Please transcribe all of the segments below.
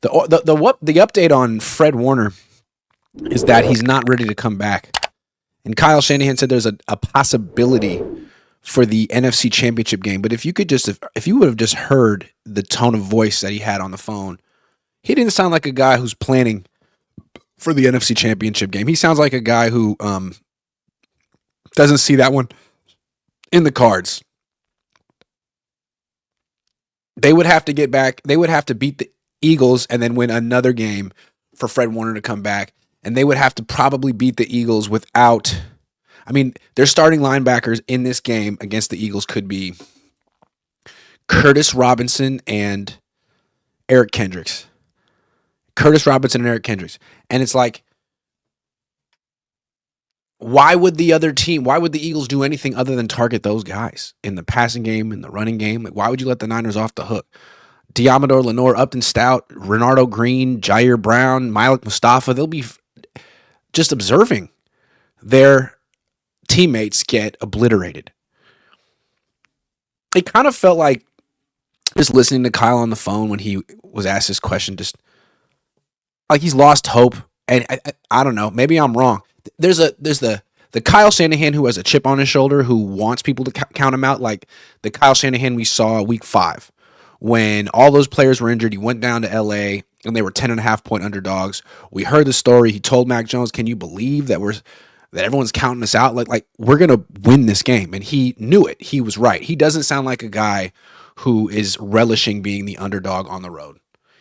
The update on Fred Warner is that he's not ready to come back. And Kyle Shanahan said there's a possibility for the NFC Championship game. But if you would have just heard the tone of voice that he had on the phone, he didn't sound like a guy who's planning for the NFC Championship game. He sounds like a guy who doesn't see that one in the cards. They would have to get back. They would have to beat the Eagles and then win another game for Fred Warner to come back. And they would have to probably beat the Eagles without. I mean, their starting linebackers in this game against the Eagles could be Curtis Robinson and Eric Kendricks. Curtis Robinson and Eric Kendricks. And it's like, why would the Eagles do anything other than target those guys in the passing game, in the running game? Like, why would you let the Niners off the hook? Diamador Lenore, Upton Stout, Renardo Green, Jair Brown, Malik Mustafa, they'll be just observing their teammates get obliterated. It kind of felt like just listening to Kyle on the phone when he was asked this question, just like he's lost hope. And I don't know, maybe I'm wrong. There's the Kyle Shanahan who has a chip on his shoulder, who wants people to count him out, like the Kyle Shanahan we saw week 5. When all those players were injured, he went down to LA and they were 10.5-point underdogs. We heard the story. He told Mac Jones, "Can you believe that everyone's counting us out? Like we're gonna win this game." And he knew it. He was right. He doesn't sound like a guy who is relishing being the underdog on the road.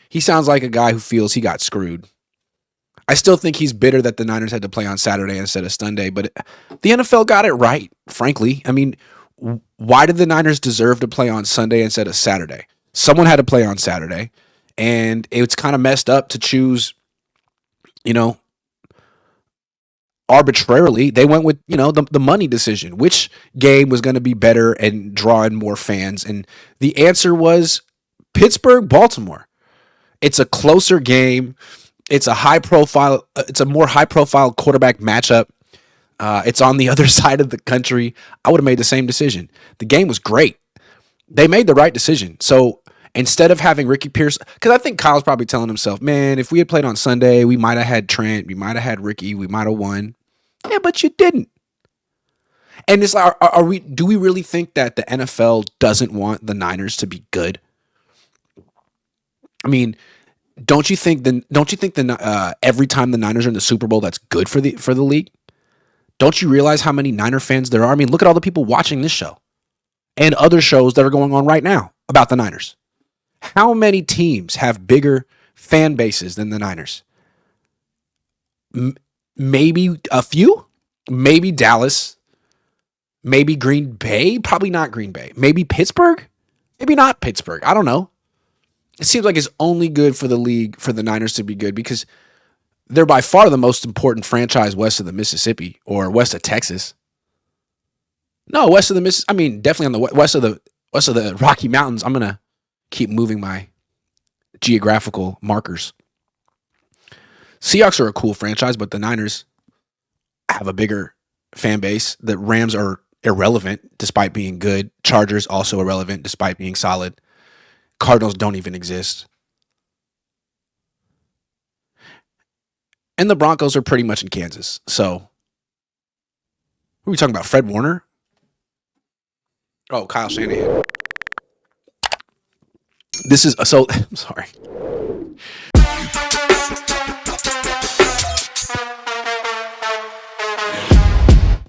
He sounds like a guy who feels he got screwed. I still think he's bitter that the Niners had to play on Saturday instead of Sunday, but the NFL got it right, frankly. I mean, why did the Niners deserve to play on Sunday instead of Saturday? Someone had to play on Saturday, and it's kind of messed up to choose, arbitrarily. They went with, the money decision. Which game was going to be better and draw in more fans? And the answer was Pittsburgh, Baltimore. It's a closer game. It's a more high profile quarterback matchup. It's on the other side of the country. I would have made the same decision. The game was great. They made the right decision. So instead of having Ricky Pierce, because I think Kyle's probably telling himself, man, if we had played on Sunday, we might have had Trent, we might have had Ricky, we might have won. Yeah, but you didn't. And it's like, do we really think that the NFL doesn't want the Niners to be good? I mean, don't you think every time the Niners are in the Super Bowl, that's good for the league? Don't you realize how many Niner fans there are? I mean, look at all the people watching this show and other shows that are going on right now about the Niners. How many teams have bigger fan bases than the Niners? Maybe a few. Maybe Dallas. Maybe Green Bay. Probably not Green Bay. Maybe Pittsburgh. Maybe not Pittsburgh. I don't know. It seems like it's only good for the league for the Niners to be good because they're by far the most important franchise west of the Mississippi or west of Texas. No, west of the Mississippi. I mean, definitely on the west of the Rocky Mountains. I'm gonna keep moving my geographical markers. Seahawks are a cool franchise, but the Niners have a bigger fan base. The Rams are irrelevant despite being good. Chargers also irrelevant despite being solid. Cardinals don't even exist. And the Broncos are pretty much in Kansas. So, who are we talking about? Fred Warner? Oh, Kyle Shanahan. I'm sorry.